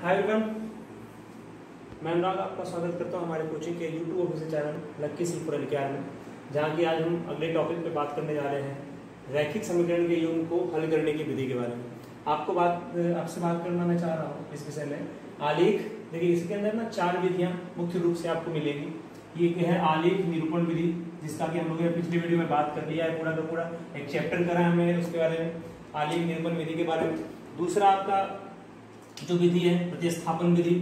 Hi everyone, मैं अनुराग आपका स्वागत करता हूं हमारे कोचिंग के YouTube official channel lucky C for LKR में, जहां की आज हम अगले टॉपिक पे बात करने जा रहे हैं रैखिक समीकरण के योग को हल करने की विधि के बारे में। आपसे बात करना मैं चाह रहा हूँ इस विषय में आलेख। देखिए, इसके अंदर ना 4 विधियां मुख्य रूप से आपको मिलेगी। ये है आलेख निरूपण विधि, जिसका कि हम लोगों ने पिछली वीडियो में बात कर लिया है। पूरा का पूरा एक चैप्टर करा है हमने उसके बारे में, आलेख निरूपण विधि के बारे में। दूसरा आपका जो विधि है प्रतिस्थापन विधि,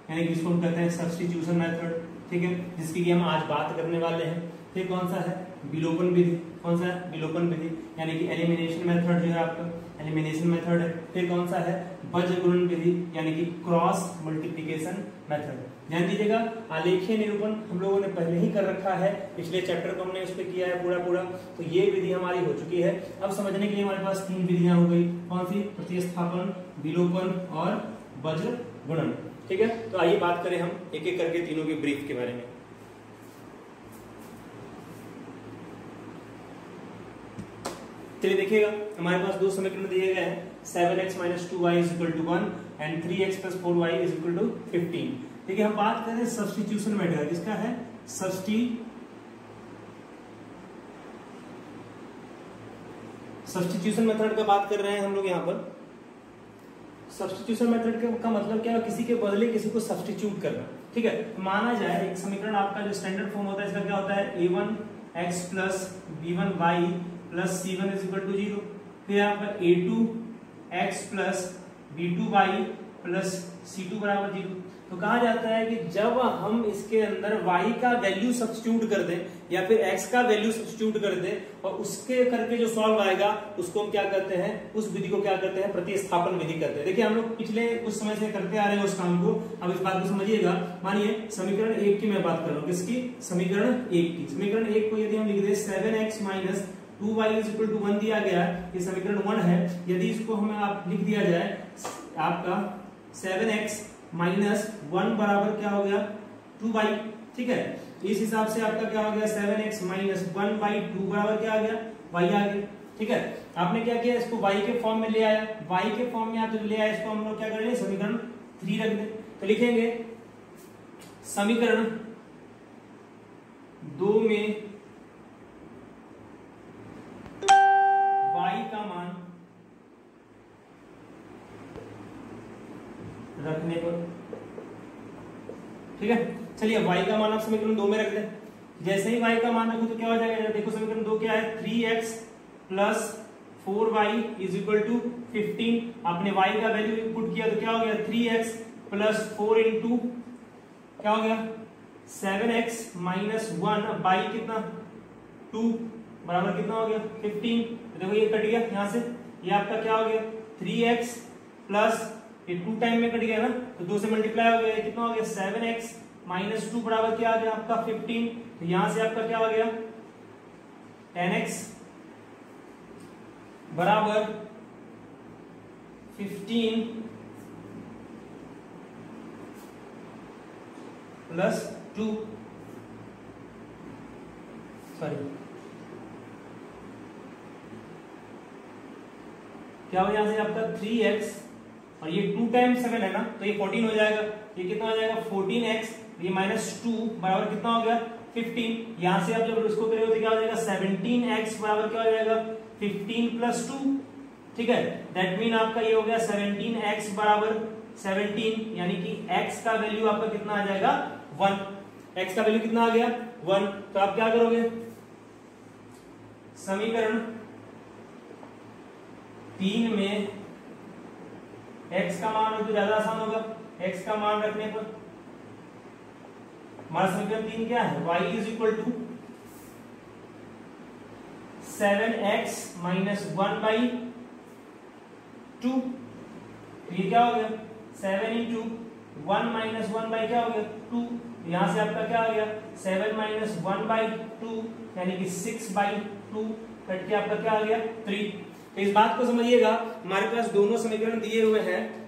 यानी कि इसको हम कहते हैं सब्स्टिट्यूशन मेथड, ठीक है, जिसकी कि हम आज बात करने वाले हैं। फिर कौन सा है विलोपन विधि, कौन सा है विलोपन विधि, यानी कि एलिमिनेशन मेथड जो है आपका एलिमिनेशन मेथड है। फिर कौन सा है बज्रगुणन विधि, यानी कि क्रॉस मल्टीप्लिकेशन मेथड। ध्यान दीजिएगा, आलेखीय निरूपण हम लोगों ने पहले ही कर रखा है, पिछले चैप्टर को हमने उस पर किया है पूरा, तो ये विधि हमारी हो चुकी है। अब समझने के लिए हमारे पास 3 विधियां हो गई, कौन सी, प्रतिस्थापन, विलोपन और बज्रगुणन, ठीक है। तो आइए बात करें हम एक एक करके तीनों के ब्रीफ के बारे में। चलिए देखिएगा, हमारे पास 2 समीकरण दिए गए हैं, 7x - 2y = 1 and 3x + 4y = 15। देखिए, हम बात करें सब्स्टिट्यूशन मेथड, किसका है सब्स्टिट्यूशन मेथड का बात कर रहे हैं हम लोग यहाँ पर। सब्स्टिट्यूशन मेथड का मतलब क्या है, किसी के बदले किसी को सब्स्टिट्यूट करना, ठीक है। माना जाए एक समीकरण आपका जो स्टैंडर्ड फॉर्म होता है, इसका क्या होता है a1x + b1y + c1 = 0। फिर आपका a2x + b2y + c2 = 0। तो कहा जाता है कि जब हम इसके अंदर y का वैल्यू सब्स्टिट्यूट कर दें या फिर x का वैल्यू सब्स्टिट्यूट कर दें और उसके करके जो सॉल्व आएगा उसको हम क्या करते हैं, उस विधि को क्या करते हैं, प्रतिस्थापन विधि करते हैं। देखिए, हम लोग पिछले कुछ समय से करते आ रहे हैं उस काम को। अब इस बात को समझिएगा। मानिए समीकरण 1 की मैं बात कर रहा हूँ, किसकी, समीकरण 1 की। समीकरण 1 को यदि हम लिख दें 7x - 2y = 1 दिया गया, ये समीकरण 1 है। यदि इसको हमें आप लिख दिया जाए, आपका 7x - 1 बराबर क्या हो गया 2y, ठीक है। इस हिसाब से आपका क्या हो गया 7x - 1/2 बराबर क्या आ गया y आ गया, ठीक है। आपने क्या किया, इसको y के फॉर्म में ले आया, y के फॉर्म में आप जब ले आए इसको हम लोग क्या कर रहे हैं, समीकरण 3 रख दें। तो लिखेंगे समीकरण 2 में y का मान रखने पर, ठीक है। चलिए, y का मान आप समीकरण 2 में रख दें। जैसे ही y का मान रखो तो क्या हो जाएगा, देखो समीकरण 2 क्या है, 3x + 4y = 15। आपने y का वैल्यू पुट किया तो क्या हो गया 3x + 4 इंटू क्या हो गया 7x - 1 कितना 2 बराबर कितना हो गया 15। तो देखो ये कट गया यहाँ से, ये आपका क्या हो गया 3x प्लस ये 2 टाइम में कट गया ना, तो 2 से मल्टीप्लाई हो गया, कितना हो गया 7x - 2 बराबर क्या आ गया आपका 15। तो यहां से आपका क्या हो गया 10x बराबर 15 + 2, सॉरी क्या हो, यहां से आपका 3x और ये 2 टाइम 7 है ना, तो ये 14 हो जाएगा। ये कितना हो जाएगा 14x, ये -2 बराबर कितना हो गया 15। यहां से आप जब इसको करेंगे तो क्या हो जाएगा 17x बराबर क्या हो जाएगा 15 + 2, ठीक है। दैट मीन आपका ये हो गया 17x बराबर 17, यानी कि x का वैल्यू आपका कितना आ जाएगा 1। x का वैल्यू कितना आ गया 1। तो आप क्या करोगे, समीकरण 3 में x का मान हो तो ज्यादा आसान होगा। x का मान रखने पर हमारा समीकरण 3 क्या है, y = 7x - 1/2। ये क्या हो गया 7 × 1 - 1 क्या हो गया 2। यहां से आपका क्या आ गया 7 - 1/2, यानी कि 6/2 कट के आपका क्या आ गया 3। तो इस बात को समझिएगा, हमारे पास दोनों समीकरण दिए हुए हैं।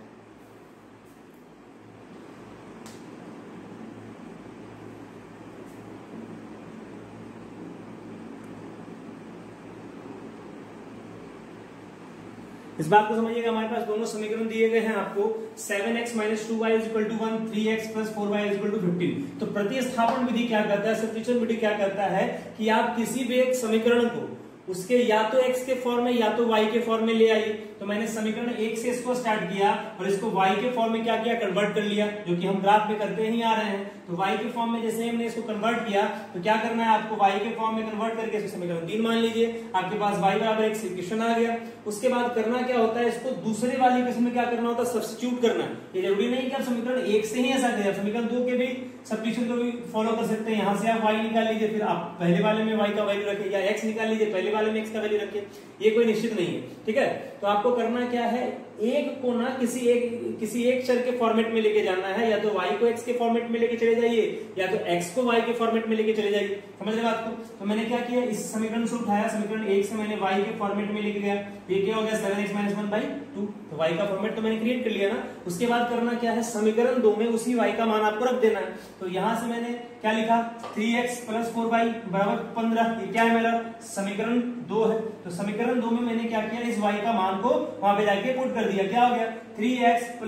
इस बात को समझिएगा, हमारे पास दोनों समीकरण दिए गए हैं आपको 7x - 2y = 1, 3x + 4y = 15। तो प्रतिस्थापन विधि क्या करता है, सब्स्टिट्यूशन विधि क्या करता है कि आप किसी भी एक समीकरण को उसके या तो x के फॉर्म में या तो y के फॉर्म में ले आइए। तो मैंने समीकरण 1 से इसको स्टार्ट किया और इसको y के फॉर्म में क्या किया, कन्वर्ट कर लिया, जो कि हम ग्राफ में करते ही आ रहे हैं। तो y के फॉर्म में जैसे हमने इसको कन्वर्ट किया तो क्या करना है आपको, y के फॉर्म में कन्वर्ट करके इसको समीकरण 3 मान लीजिए, आपके पास y बराबर x इक्वेशन आ गया। उसके बाद करना क्या होता है, इसको दूसरे वाली इक्वेशन में क्या करना होता है, सब्स्टिट्यूट करना। ये जरूरी नहीं कि आप समीकरण 1 से ही ऐसा करें, समीकरण 2 के भी सब्स्टिट्यूशन को भी फॉलो कर सकते हैं। यहाँ से आप y निकाल लीजिए, फिर आप पहले वाले में y का वैल्यू रखिए, या x निकाल लीजिए, पहले वाले में x का वैल्यू रखिए, ये कोई निश्चित नहीं है। ठीक है, तो आपको करना क्या है, एक को ना किसी एक चर के फॉर्मेट में लेके जाना है, या तो y को x के फॉर्मेट में लेके चले जाइए या तो x को y के फॉर्मेट में लेके चले जाइए। समझ रहे बात को? तो मैंने क्या किया, इस समीकरण से उठाया, समीकरण 1 से मैंने y के फॉर्मेट में लेके गया, ये क्या हो गया 7x - 1/2। तो y का फॉर्मेट तो मैंने क्रिएट कर लिया ना। उसके बाद करना क्या है, समीकरण 2 में उसी y का मान आपको रख देना है। तो यहां से मैंने क्या लिखा, 3x + 4y = 15। ये क्या है, मेरा समीकरण 2 है। तो समीकरण 2 में मैंने क्या किया, इस y का मान को वहां पे जाके पुट कर दिया। क्या हो गया, 3x +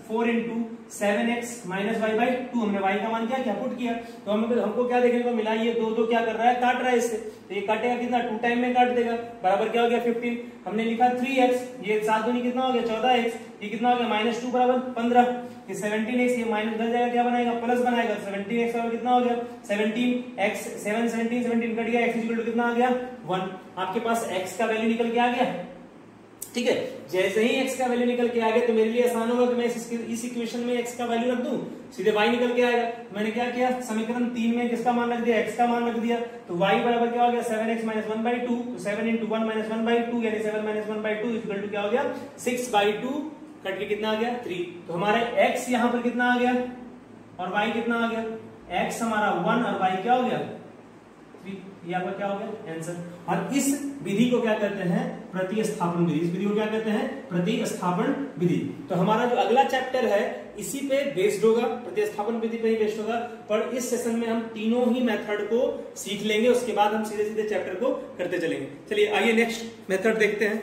4 × 7x - y/2। हमने y का मान क्या किया, पुट किया। तो हमको क्या देखने को मिला, ये 2 क्या कर रहा है, काट रहा है इससे। तो ये काटेगा कितना, 2 टाइम में काट देगा, बराबर क्या हो गया 15। हमने लिखा 3x, ये 7 दूनी कितना हो गया 14x, ये कितना हो गया -2 = 15। ये 17x, ये माइनस कर जाएगा, क्या बनाएगा, प्लस बनाएगा। 17x बराबर कितना हो गया 17x, 7 17 17 कट गया, x = कितना आ गया 1। आपके पास x का वैल्यू निकल के आ गया। ठीक है, जैसे ही x का वैल्यू निकल के आ गया तो मेरे लिए आसान होगा कि मैं इस इक्वेशन में x का वैल्यू रख दूं, सीधे y निकल के आएगा। मैंने क्या किया, समीकरण 3 में किसका मान रख दिया, x का मान रख दिया। तो y बराबर क्या हो गया 7x - 1/2। तो 7 × 1 - 1/2 यानी 7 - 1/2 इक्वल टू क्या हो गया 6/2, कट के कितना आ गया 3। तो हमारा x यहां पर कितना आ गया और y कितना आ गया, x हमारा 1 और y क्या हो गया 3। ये आपका क्या हो गया आंसर। और इस विधि को क्या कहते हैं, प्रतिस्थापन विधि। इस विधि को क्या कहते हैं, प्रतिस्थापन विधि। तो हमारा जो अगला चैप्टर है इसी पे बेस्ड होगा, प्रतिस्थापन विधि पे ही बेस्ड होगा। पर इस सेशन में हम तीनों ही मेथड को सीख लेंगे, उसके बाद हम सीधे सीधे चैप्टर को करते चलेंगे। चलिए आइए नेक्स्ट मेथड देखते हैं।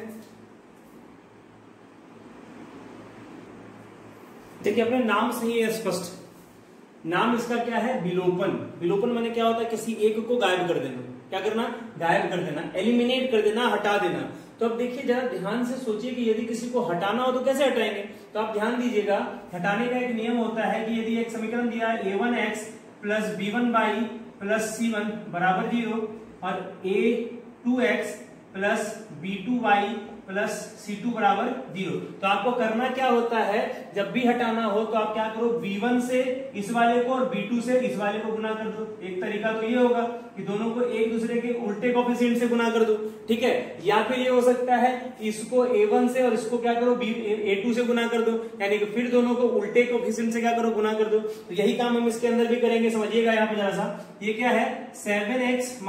देखिए अपने नाम से ही स्पष्ट, नाम इसका क्या है, विलोपन। विलोपन माने क्या होता है, किसी एक को गायब कर देना। क्या करना, गायब कर देना, एलिमिनेट कर देना, हटा देना। तो अब देखिए जरा ध्यान से सोचिए कि यदि किसी को हटाना हो तो कैसे हटाएंगे। तो आप ध्यान दीजिएगा, हटाने का एक नियम होता है कि यदि एक समीकरण दिया है a1x + b1y + c1 = 0 और a2x + b2y + c2 = 0, तो आपको करना क्या होता है, जब भी हटाना हो तो आप क्या करो, b1 से इस वाले को और b2 से इस वाले को गुना कर दो। एक तरीका तो ये होगा कि दोनों को एक दूसरे के उल्टे कोएफिशिएंट से गुना कर दो। ठीक है, या फिर ये हो सकता है इसको a1 से और इसको क्या करो a2 से गुना कर दो, यानी कि फिर दोनों को उल्टे कोएफिशिएंट से क्या करो, गुना कर दो। तो यही काम हम इसके अंदर भी करेंगे। समझिएगा यहाँ पे जरा सा, ये क्या है 7x -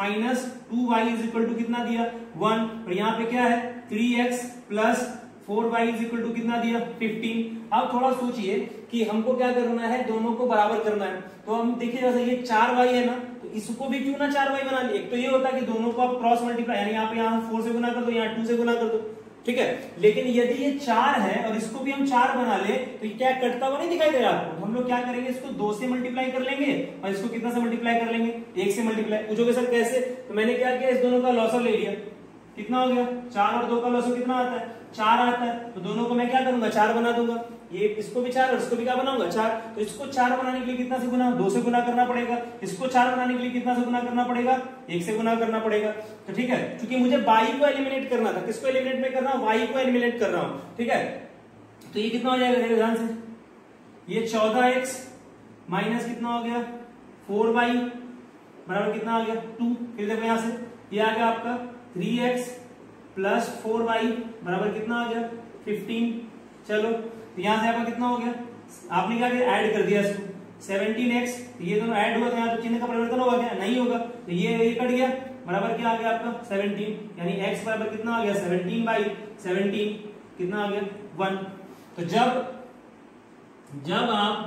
2y = कितना दिया 1, और यहाँ पे क्या है 3x + 4y = कितना दिया 15। अब थोड़ा सोचिए कि हमको क्या करना है, दोनों को बराबर करना है। तो हम देखिए जैसे ये 4y है ना, तो इसको भी क्यों ना 4y बना लिए। एक तो ये होता है कि दोनों को आप क्रॉस मल्टीप्लाई, यानी आप यहाँ 4 से गुना कर दो, यहाँ 2 से गुना कर दो। ठीक है, लेकिन यदि ये 4 है और इसको भी हम 4 बना ले तो क्या कटता हुआ नहीं दिखाई दे रहा आपको। हम लोग क्या करेंगे, इसको 2 से मल्टीप्लाई कर लेंगे और इसको कितना से मल्टीप्लाई कर लेंगे, 1 से मल्टीप्लाई। पूछोगे सर कैसे, तो मैंने क्या किया, इस दोनों का लॉसर ले लिया। कितना हो गया 4 और 2 का लॉसर कितना आता है 4 आता है। तो दोनों को मैं क्या करूंगा 4 बना दूंगा, ये इसको भी 4 और इसको भी क्या बनाऊंगा 4। तो इसको 4 बनाने के लिए कितना से गुना, 2 से गुना करना पड़ेगा। इसको 4 बनाने के लिए कितना से गुना करना पड़ेगा, 1 से गुना करना पड़ेगा। तो ठीक है, क्योंकि मुझे y को एलिमिनेट करना था। किसको एलिमिनेट में कर रहा हूं, y को एलिमिनेट कर रहा हूं। ठीक है, तो ये कितना हो जाएगा, देखो ध्यान से, ये 14x माइनस कितना हो गया 4y बराबर कितना आ गया 2। फिर देखो यहां से ये आ गया आपका 3x + 4y बराबर कितना आ गया 15। चलो तो यहां से आपका कितना हो गया, आपने क्या किया ऐड कर दिया इसको 17x, ये दोनों ऐड हुआ तो यहाँ तो चिन्ह का परिवर्तन होगा क्या, नहीं होगा। तो ये कट गया, बराबर क्या आ गया आपका 17, यानी x बराबर कितना आ गया 17/17 कितना आ गया 1। तो जब आप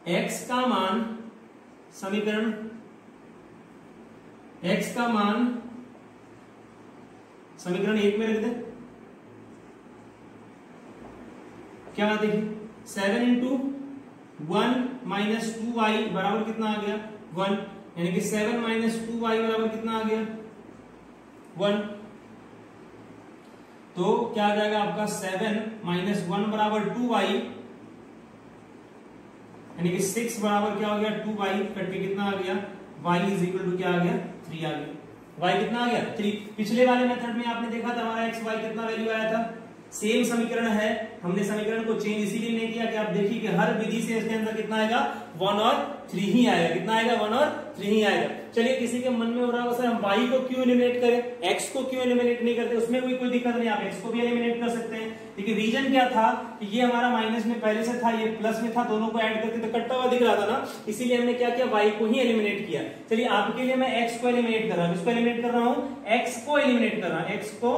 x का मान, समीकरण x का मान समीकरण 1 में रख दे, क्या बात देखिए 7 इंटू 1 माइनस 2y बराबर कितना आ गया 1, यानी कि 7 माइनस 2y बराबर कितना आ गया 1। तो क्या आ जाएगा आपका 7 माइनस 1 बराबर 2y, यानी कि 6 बराबर क्या हो गया 2y, कट के कितना आ गया y इज इक्वल टू क्या आ गया 3 आ गया। y कितना आ गया 3। पिछले वाले मेथड में आपने देखा था हमारा x y कितना वैल्यू आया था, सेम समीकरण है, हमने समीकरण को चेंज इसीलिए नहीं किया कि आप देखिए कि हर विधि से इसके अंदर कितना आएगा 1 और 3 ही आएगा, कितना आएगा 1 और 3 ही आएगा। चलिए किसी के मन में हो रहा होगा सर हम y को क्यों एलिमिनेट करें, x को क्यों एलिमिनेट नहीं करते, उसमें कोई दिक्कत नहीं, आप x को भी एलिमिनेट कर सकते हैं। देखिए रीजन क्या था कि ये हमारा माइनस में पहले से था, ये प्लस में था, दोनों को ऐड करके तो कटता हुआ दिख रहा था ना, इसीलिए हमने क्या किया y को ही एलिमिनेट किया। चलिए आपके लिए मैं x को एलिमिनेट कर रहा हूं, इसको एलिमिनेट कर रहा हूं, x को एलिमिनेट कर रहा हूं, x को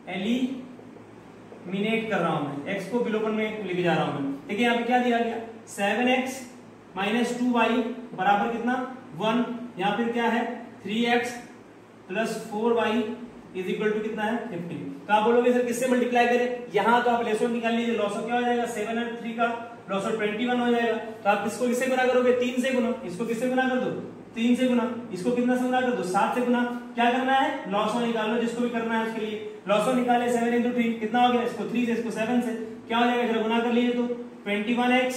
एलिमिनेट कर रहा हूं मैं, x को विलोपन में लेके जा रहा हूं मैं। देखिए यहाँ पे क्या दिया गया 7x माइनस 2y बराबर कितना 1, यहाँ फिर क्या है 3x plus 4y is equal to कितना है 15। तो आप बोलोगे सर किससे मल्टीप्लाई करें, यहाँ तो आप लॉसर निकाल लीजिए, लॉसर क्या हो जाएगा 7 और 3 का लॉसर 21 हो जाएगा। तो आप इसको किससे गुना करोगे 3 से गुना, इसको किससे गुना कर दो 3 से गुना, इसको कितना से गुना कर दो 7 से गुना। क्या करना है लॉसर निकाल लो, जिसको भी करना है उसके लिए लॉसर निकाले 7 इंटू 3 कितना हो गया, इसको 3 से इसको 7 से क्या हो जाएगा, जरा गुना कर लीजिए तो 21x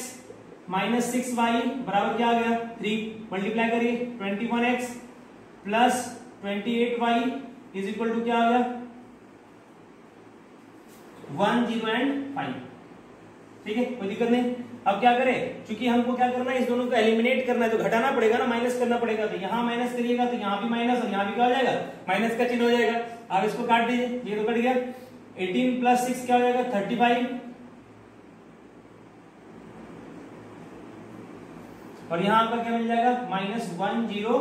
माइनस 6y बराबर क्या आ गया 3, मल्टीप्लाई करिए 21x plus 28y is equal to क्या आ गया 1 0 एंड 5। ठीक है कोई दिक्कत नहीं। अब क्या करें, क्योंकि हमको क्या करना है इस दोनों को एलिमिनेट करना है, तो घटाना पड़ेगा ना, माइनस करना पड़ेगा, तो यहां माइनस करिएगा तो यहां भी माइनस और यहां भी क्या हो जाएगा माइनस का चिन्ह हो जाएगा। आप इसको काट दीजिए, ये तो कट गया, 18 प्लस 6 क्या हो जाएगा 35, और यहां आपका क्या मिल जाएगा माइनस 102।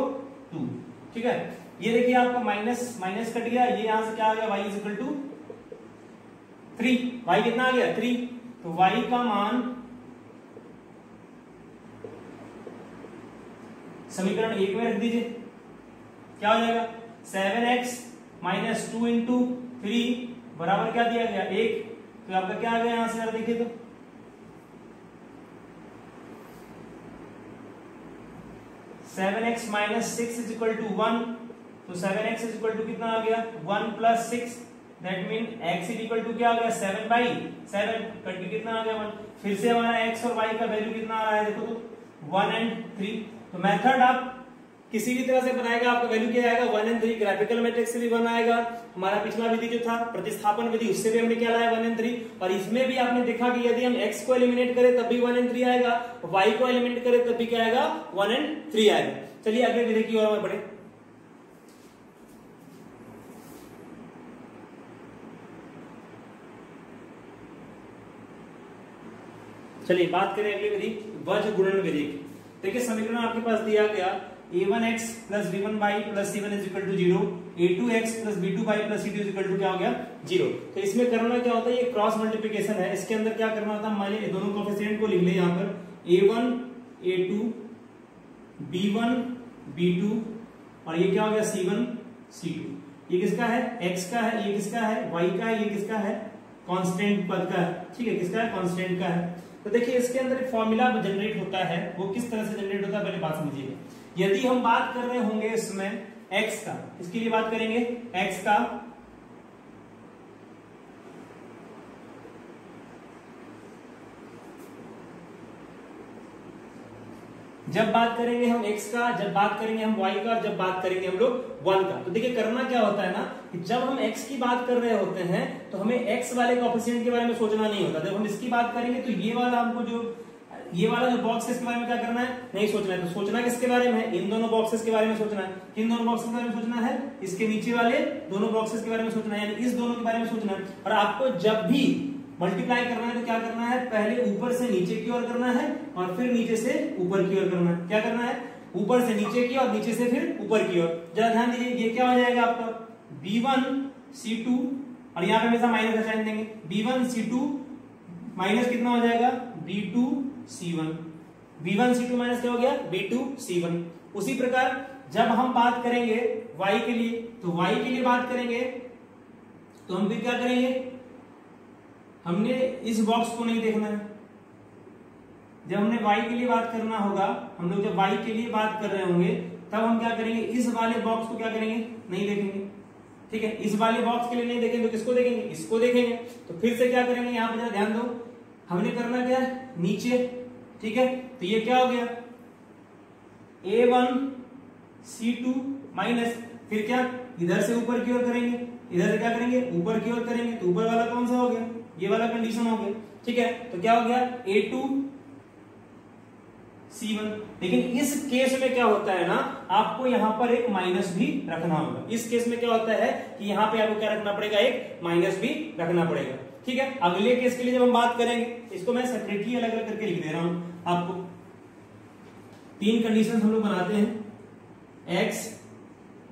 ठीक है, ये देखिए आपका माइनस माइनस कट गया, ये यहां से क्या आ गया y is equal to 3, y कितना आ गया 3, तो y का मान समीकरण 1 में रख दीजिए, क्या हो जाएगा 7x माइनस 2 इंटू 3 बराबर क्या दिया गया 1, तो आपका क्या आ गया यहां से जरा देखिए तो 7x minus 6 is equal to 1, तो 7x इज इक्वल टू कितना आ गया 1 plus 6, that mean x is equal to क्या आ गया 7/7, कट के कितना आ गया 1। फिर से हमारा x और y का वैल्यू कितना आ रहा है देखो तो 1 एंड 3। तो मेथड आप किसी भी तरह से बनाएगा आपका वैल्यू क्या आएगा 1 एंड 3, ग्राफिकल मैट्रिक्स से भी 1 आएगा, हमारा पिछला विधि जो था प्रतिस्थापन विधि उससे भी हमने क्या लाया 1 एंड 3, और इसमें भी आपने देखा कि यदि हम x को एलिमिनेट करें तब भी 1 एंड 3 आएगा, y को एलिमिनेट करें तब भी क्या आएगा 1 एंड 3 आएगा। चलिए अगले विधि की ओर बढ़े। चलिए बात करें अगली विधि वज्र गुणन विधि की। देखिए समीकरण आपके पास दिया गया a1x plus b1y plus c1 is equal to 0, a2x plus b2y plus c2 is equal to क्या हो गया 0। तो इसमें करना क्या होता है, ये क्रॉस मल्टीप्लिकेशन है, इसके अंदर क्या करना होता है, मान लीजिए दोनों कोएफिशिएंट को लिख ले यहाँ पर a1 a2 b1 b2 और ये क्या हो गया c1 c2। ये किसका है x का है, ये किसका है y का है, ये किसका है कांस्टेंट पद का है। ठीक है, किसका है कांस्टेंट का है। तो देखिए इसके अंदर एक फॉर्मूला जनरेट होता है, वो किस तरह से जनरेट होता है पहले बात समझिएगा। यदि हम बात कर रहे होंगे इसमें x का, इसके लिए बात करेंगे x का, जब बात करेंगे हम x का, जब बात करेंगे हम y का, और जब बात करेंगे हम लोग 1 का। तो देखिए करना क्या होता है ना कि जब हम x की बात कर रहे होते हैं तो हमें x वाले कोएफिशिएंट के बारे में सोचना नहीं होता। जब हम इसकी बात करेंगे तो ये वाला हमको जो ये वाला जो बॉक्स है इसके बारे में क्या करना है, नहीं सोचना है। तो सोचना किसके बारे में, इन दोनों बॉक्सेस के बारे में सोचना है। किन दोनों बॉक्सेस के बारे में सोचना है, इसके नीचे वाले दोनों बॉक्सेस के बारे में सोचना है, यानी इस दोनों के बारे में सोचना है। और आपको जब भी मल्टीप्लाई करना है तो क्या करना है, पहले ऊपर से नीचे की ओर करना है और फिर नीचे से ऊपर की ओर करना है। क्या करना है, ऊपर से नीचे की और नीचे से फिर ऊपर की ओर। जरा ध्यान दीजिए, ये क्या हो जाएगा आपका b1 c2 और यहाँ पे हमेशा माइनस का साइन देंगे, b1 c2 माइनस कितना हो जाएगा b2 c1, b1 c2 minus क्या हो गया b2 c1। उसी प्रकार जब हम बात करेंगे y के लिए, तो y के लिए बात करेंगे तो हम फिर क्या करेंगे हमने इस बॉक्स को नहीं देखना है। जब हमने y के लिए बात करना होगा, हम लोग जब y के लिए बात कर रहे होंगे तब हम क्या करेंगे, इस वाले बॉक्स को क्या करेंगे, नहीं देखेंगे। ठीक है, इस वाले बॉक्स के लिए नहीं देखेंगे तो किसको देखेंगे, इसको देखेंगे। तो फिर से क्या करेंगे, यहाँ पे जरा ध्यान दो, हमने करना क्या है, नीचे। ठीक है, तो ये क्या हो गया, A1 C2 माइनस, फिर क्या, इधर से ऊपर की ओर करेंगे, इधर से क्या करेंगे, ऊपर की ओर करेंगे, तो ऊपर वाला कौन सा हो गया, ये वाला कंडीशन हो गया। ठीक है, तो क्या हो गया, A2 C1। लेकिन इस केस में क्या होता है ना, आपको यहां पर एक माइनस भी रखना होगा। इस केस में क्या होता है कि यहां पे आपको क्या रखना पड़ेगा, एक माइनस भी रखना पड़ेगा। ठीक है, अगले केस के लिए जब हम बात करेंगे, इसको मैं सेपरेटली अलग अलग करके लिख दे रहा हूं आपको। 3 कंडीशन हम लोग बनाते हैं, x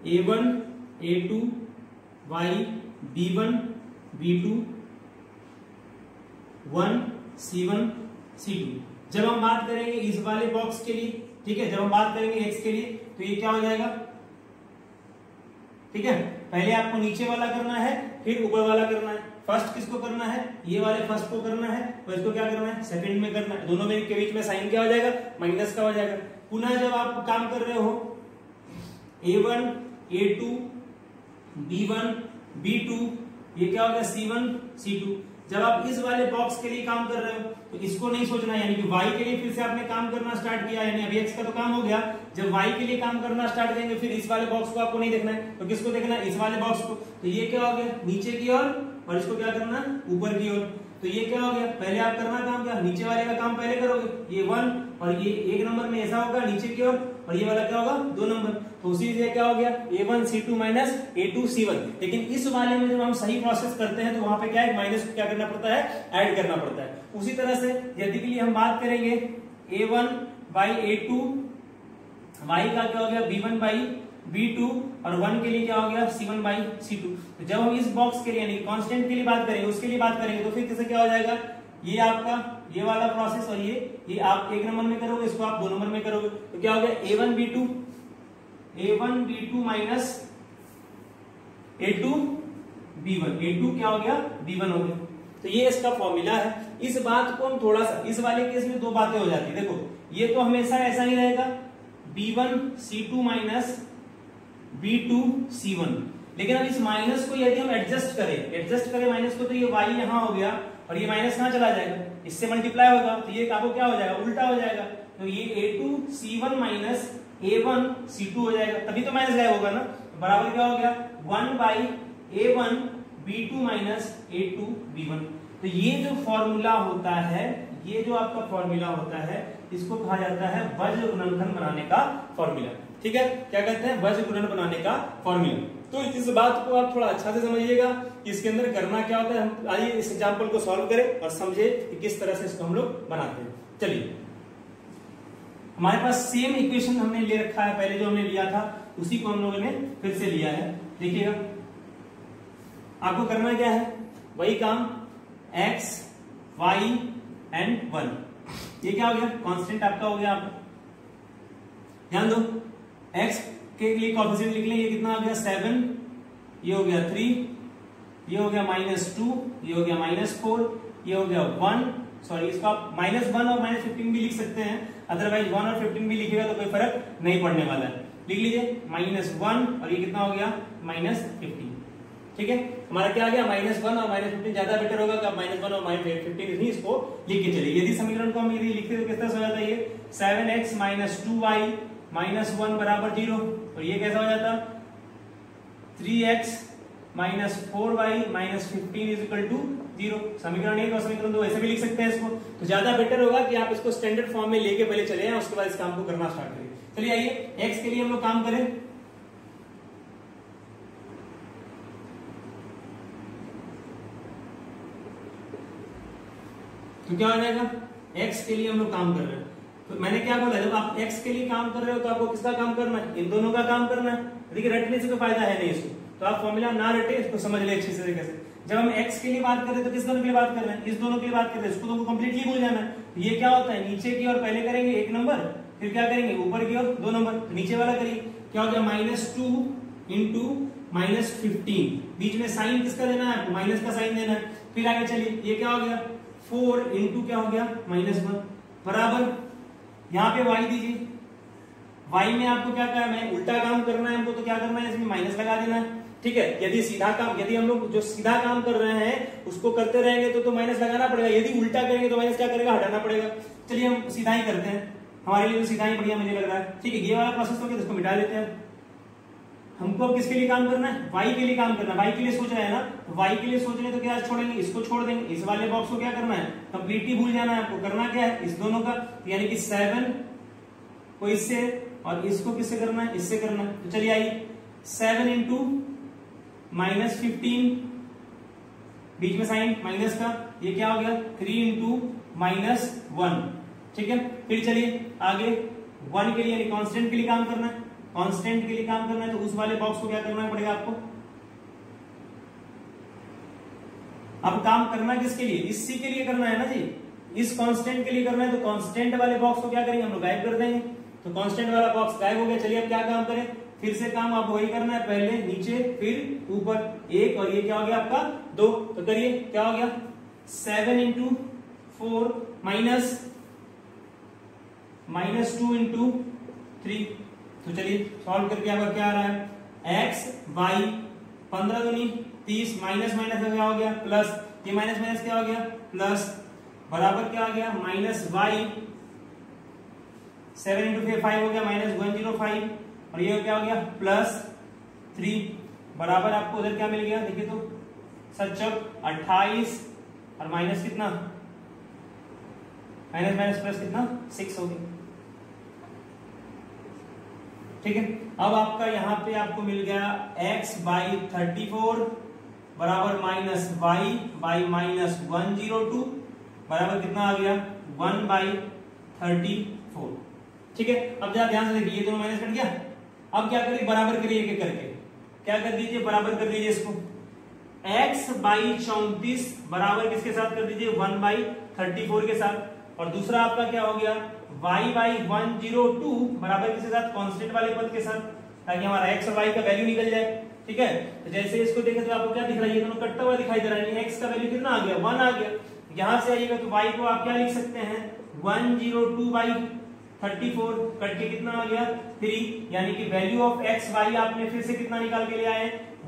A1 A2 y B1 B2 1 C1 C2। जब हम बात करेंगे इस वाले बॉक्स के लिए, ठीक है, जब हम बात करेंगे x के लिए, तो ये क्या हो जाएगा। ठीक है, पहले आपको नीचे वाला करना है, फिर ऊपर वाला करना है। फर्स्ट किसको करना है, ये वाले फर्स्ट को करना है, और इसको क्या करना है, सेकंड में करना है। दोनों में के बीच में साइन क्या हो जाएगा, माइनस का हो जाएगा। पुनः जब आप काम कर रहे हो A1 A2 B1 B2, ये क्या हो गया, C1 C2। जब आप इस वाले बॉक्स के लिए काम कर रहे हो तो इसको नहीं सोचना, यानी कि y के लिए फिर से आपने काम करना स्टार्ट किया, यानी अभी x का तो काम हो गया। जब y के लिए काम करना स्टार्ट करेंगे, फिर इस वाले बॉक्स को आपको नहीं देखना है, तो किसको देखना है, इस वाले बॉक्स को। तो ये क्या हो गया, नीचे की ओर, और इसको क्या करना, ऊपर की ओर। तो ये क्या हो गया, पहले आप करना काम क्या, नीचे वाले का काम पहले करोगे, ये 1, और ये 1 नंबर में ऐसा होगा नीचे की ओर, और ये वाला क्या होगा, 2 नंबर। तो उसी से क्या हो गया, A1 C2 minus A2 C1। लेकिन इस वाले में जब हम सही प्रोसेस करते हैं तो वहां पे क्या है, माइनस को क्या करना पड़ता है, ऐड करना पड़ता है। उसी तरह से यदि के लिए हम बात करेंगे A1 by A2, y का क्या हो गया, B1 by B2, और 1 के लिए क्या हो गया, C1 by C2। तो जब हम इस बॉक्स के लिए यानी कांस्टेंट के लिए बात करेंगे, उसके लिए बात करेंगे, तो फिर कैसे क्या हो जाएगा, ये आपका ये वाला प्रोसेस, और ये आप 1 नंबर में करोगे, इसको आप 2 नंबर में करोगे। तो क्या हो गया, A1 B2 minus A2 B1, A2 क्या हो गया, B1 हो गया। तो ये इसका फॉर्मूला है। इस बात को हम थोड़ा सा, इस वाले केस में 2 बातें हो जाती है। देखो, ये तो हमेशा ऐसा ही रहेगा, B1 C2 minus B2 C1। लेकिन अब इस माइनस को यदि हम एडजस्ट करें माइनस को, तो ये y यहां हो गया, और ये माइनस कहां चला जाएगा, इससे मल्टीप्लाई होगा, तो ये आपको क्या हो जाएगा, उल्टा हो जाएगा। तो ये A2 C1 minus A1 C2 हो जाएगा, तभी तो माइनस गायब होगा ना। बराबर क्या हो गया, 1 by A1 B2 minus A2 B1। तो ये जो फॉर्मूला होता है, ये जो आपका फॉर्मूला होता है, इसको कहा जाता है वज्र गुणनखंड बनाने का फॉर्मूला। ठीक है, क्या कहते हैं, वज्र गुणन बनाने का फॉर्मूला। तो इस बात को आप थोड़ा अच्छा से समझिएगा कि इसके अंदर करना क्या होता है। हम आइए इस एग्जाम्पल को सॉल्व करें और समझे कि किस तरह से इसको हम लोग बनाते हैं। चलिए, हमारे पास सेम इक्वेशन हमने ले रखा है, पहले जो हमने लिया था उसी को हम लोगों ने फिर से लिया है। देखिएगा, आपको करना क्या है, वही काम, x y एंड 1। ये क्या हो गया, कांस्टेंट आपका हो गया। आप ध्यान दो, x के लिए कोएफिशिएंट लिख लें, ये कितना हो गया, 7, ये हो गया 3, ये हो गया -2, ये हो गया -4, ये हो गया 1, सॉरी इसको आप -1 और -15 भी लिख सकते हैं, अदरवाइज 1 और 15 भी लिखेगा तो कोई फर्क नहीं पड़ने वाला है। लिख लीजिए -1, और ये कितना हो गया, -15। ठीक है, हमारा क्या आ गया, -1 और -15 ज्यादा बेटर होगा कि आप -1 और -15 ही इसको लिख के चलिए। यदि समीकरण को हम यदि लिखते तो किस तरह से हो जाता है, ये 7x - 2y - 1 बराबर 0, और ये कैसा हो जाता, 3x - 4y - 15 is equal to 0। समीकरण 1 और समीकरण 2 ऐसे भी लिख सकते हैं इसको, तो ज्यादा बेटर होगा कि आप इसको स्टैंडर्ड फॉर्म में लेके पहले चले जाएं, उसके बाद इस काम को करना स्टार्ट करें। चलिए आइए, x के लिए हम लोग काम करें। तो क्या हो जाएगा, x के लिए हम लोग काम कर रहे हैं, तो मैंने क्या बोला, जब आप x के लिए काम कर रहे हो तो आपको किसका काम करना है, इन दोनों का काम करना है। देखिए, रटने से तो फायदा है नहीं इसको, तो आप फॉर्मूला ना रटे, इसको समझ ले अच्छे से कैसे। जब हम x के लिए बात कर रहे हैं तो किस दोनों के लिए बात कर रहे हैं, इस दोनों के लिए बात कर रहे हैं, इसको तो कंप्लीटली भूल जाना है। तो ये क्या होता है, नीचे की ओर पहले करेंगे 1 नंबर, फिर क्या करेंगे, ऊपर की ओर 2 नंबर। तो नीचे वाला करिए, क्या हो गया, -2 × -15, बीच में साइन किसका देना है आपको, माइनस का साइन देना है। फिर आगे चलिए, ये क्या हो गया 4 इंटू क्या हो गया -1 बराबर यहाँ पे y दीजिए। y में आपको क्या करना है, उल्टा काम करना है हमको, तो क्या करना है इसमें माइनस लगा देना है। ठीक है, यदि सीधा काम, यदि हम लोग जो सीधा काम कर रहे हैं उसको करते रहेंगे तो माइनस लगाना पड़ेगा, यदि उल्टा करेंगे तो माइनस क्या करेगा, हटाना पड़ेगा। चलिए हम सीधा ही करते हैं, हमारे लिए तो सीधा ही बढ़िया मुझे लग रहा है। ठीक है, ये वाला प्रोसेस तो इसको मिटा देते हैं। हमको अब किसके लिए काम करना है, y के लिए काम करना है। y के लिए सोच रहे हैं ना, तो y के लिए सोच रहे हैं तो क्या छोड़ेंगे, इसको छोड़ देंगे। इस वाले बॉक्स को क्या करना है, कंप्लीटली भूल जाना है आपको। करना क्या है, इस दोनों का, यानी कि 7 को इससे और इसको किससे करना है, इससे करना है। तो चलिए आइए, 7 इंटू -15, बीच में साइन माइनस का, ये क्या हो गया 3 इंटू -1। ठीक है, फिर चलिए आगे 1 के लिए यानी कांस्टेंट के लिए काम करना है। कांस्टेंट के लिए काम करना है तो उस वाले बॉक्स को क्या करना पड़ेगा आपको। अब काम करना किसके लिए, इसी के लिए करना है ना जी, इस कांस्टेंट के लिए करना है। तो कांस्टेंट वाले बॉक्स को क्या करेंगे हम लोग, गायब कर देंगे। तो कांस्टेंट वाला बॉक्स गायब हो गया। चलिए अब क्या काम करें, फिर से काम आप वही करना है, पहले नीचे फिर ऊपर 1 और ये क्या हो गया आपका 2। तो करिए, क्या हो गया 7 इंटू 4 -2 इंटू 3। तो चलिए सॉल्व करके आपका क्या आ रहा है, x y 15 दूनी 30 माइनस माइनस क्या हो गया प्लस, ये माइनस माइनस क्या हो गया प्लस, बराबर क्या आ गया -y 7 इंटू 5 हो गया -105 और ये क्या हो गया +3 बराबर आपको उधर क्या मिल गया, देखिए तो सचक 28 और माइनस कितना, माइनस माइनस प्लस कितना 6 हो गया। ठीक है, अब आपका यहाँ पे आपको मिल गया x बाई 34 बराबर माइनस y बाई -102 बराबर कितना आ गया 1 बाई 34। ठीक है, अब जरा ध्यान से देखिए, ये दोनों माइनस कट गया। अब क्या करिए, बराबर करिए एक एक करके, क्या कर दीजिए, बराबर कर दीजिए इसको। x बाई 34 बराबर किसके साथ कर दीजिए 1 बाई 34 के साथ, और दूसरा आपका क्या हो गया y बाई 102 बराबर किसके साथ, कांस्टेंट वाले पद के साथ, ताकि हमारा x और y का वैल्यू निकल जाए। ठीक है, तो जैसे इसको देखें तो आपको क्या दिख रहा है, ये दोनों कटता हुआ दिखाई दे रहा है। x का वैल्यू कितना आ गया 1 आ गया। यहां से आइएगा तो y को आप क्या लिख सकते हैं 102 बाई 34 कट के कितना आ गया 3, यानी कि वैल्यू ऑफ x y आपने फिर से कितना निकाल के ले आए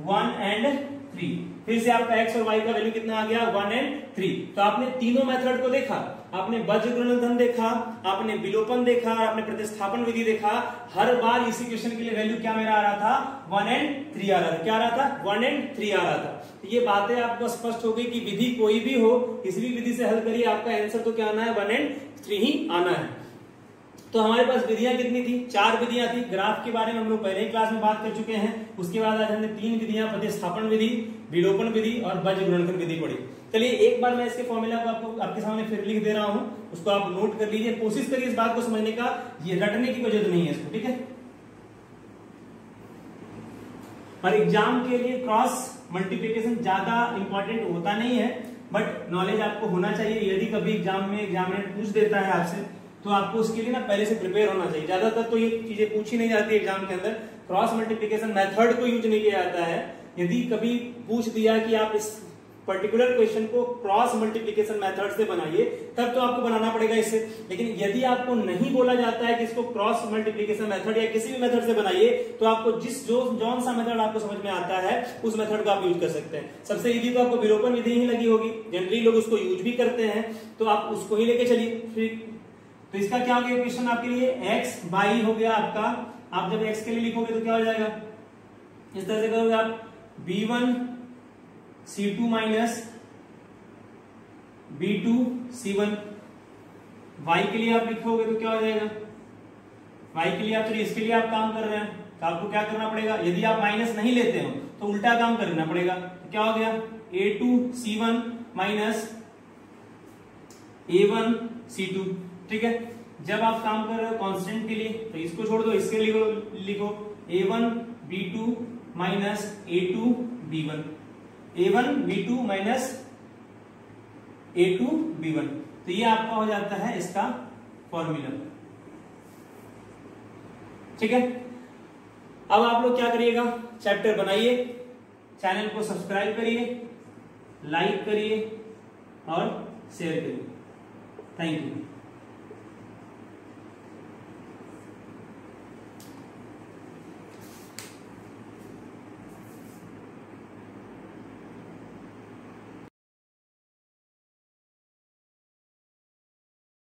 1 एंड 3। फिर से आपका x और y का वैल्यू कितना आ गया 1 एंड 3। तो आपने तीनों मेथड को देखा, आपने बज्रगुणनधन देखा, आपने विलोपन देखा, आपने प्रतिस्थापन विधि देखा। हर बार इसी क्वेश्चन के लिए वैल्यू क्या मेरा आ रहा था 1 एंड 3 आ रहा था। क्या आ रहा था 1 एंड 3 आ रहा था। तो ये बातें आपको स्पष्ट हो गई कि विधि कोई भी हो, किसी भी विधि से हल करिए, आपका आंसर तो क्या आना है 1 एंड 3 ही आना है। तो हमारे पास विधियां कितनी थी, 4 विधियां थी। ग्राफ के बारे में हम लोग पहले ही क्लास में बात कर चुके हैं। उसके बाद आज हमने 3 विधियां, प्रतिस्थापन विधि, विलोपन विधि और बज्रगुणनखंड विधि पढ़ी। चलिए एक बार मैं इसके फॉर्मूला को आपके सामने फिर लिख दे रहा हूं, उसको आप नोट कर लीजिए, कोशिश करिए इस बात को समझने का, ये रटने की कोई जरूरत नहीं है इसको। ठीक है, और एग्जाम के लिए क्रॉस मल्टीप्लिकेशन ज्यादा इंपॉर्टेंट होता नहीं है, बट नॉलेज आपको होना चाहिए। यदि कभी एग्जाम में एग्जामिनर पूछ देता है आपसे, तो आपको उसके लिए ना पहले से प्रिपेयर होना चाहिए। ज्यादातर तो ये चीजें पूछी नहीं जाती एग्जाम के अंदर, क्रॉस मल्टीप्लिकेशन मेथड को यूज नहीं किया जाता है। यदि कभी पूछ दिया कि आप इस पर्टिकुलर क्वेश्चन को क्रॉस मल्टीप्लिकेशन मेथड से बनाइए, तब तो आपको बनाना पड़ेगा इससे। लेकिन यदि आपको नहीं बोला जाता है कि इसको क्रॉस मल्टीप्लिकेशन मेथड या किसी भी मेथड से बनाइए, तो आपको जौन सा मेथड आपको समझ में आता है उस मेथड को आप यूज कर सकते हैं। सबसे इजी तो आपको विलोपन विधि ही लगी होगी, जनरली लोग उसको यूज भी करते हैं, तो आप उसको ही लेके चलिए। तो इसका क्या हो गया क्वेश्चन आपके लिए, x बाई हो गया आपका, आप जब x के लिए लिखोगे तो क्या हो जाएगा, इस तरह से करोगे आप b1 c2 minus b2 c1। y के लिए आप लिखोगे तो क्या हो जाएगा, y के लिए आप, चलिए इसके लिए आप काम कर रहे हैं तो आपको क्या करना पड़ेगा, यदि आप माइनस नहीं लेते हो तो उल्टा काम करना पड़ेगा। तो क्या हो गया a2 c1 minus a1 c2। ठीक है, जब आप काम कर रहे हो कांस्टेंट के लिए तो इसको छोड़ दो, इसके लिए लिखो a1 b2 minus a2 b1, a1 b2 minus a2 b1। तो ये आपका हो जाता है इसका फॉर्मूला। ठीक है, अब आप लोग क्या करिएगा, चैप्टर बनाइए, चैनल को सब्सक्राइब करिए, लाइक करिए, और शेयर करिए। Thank you.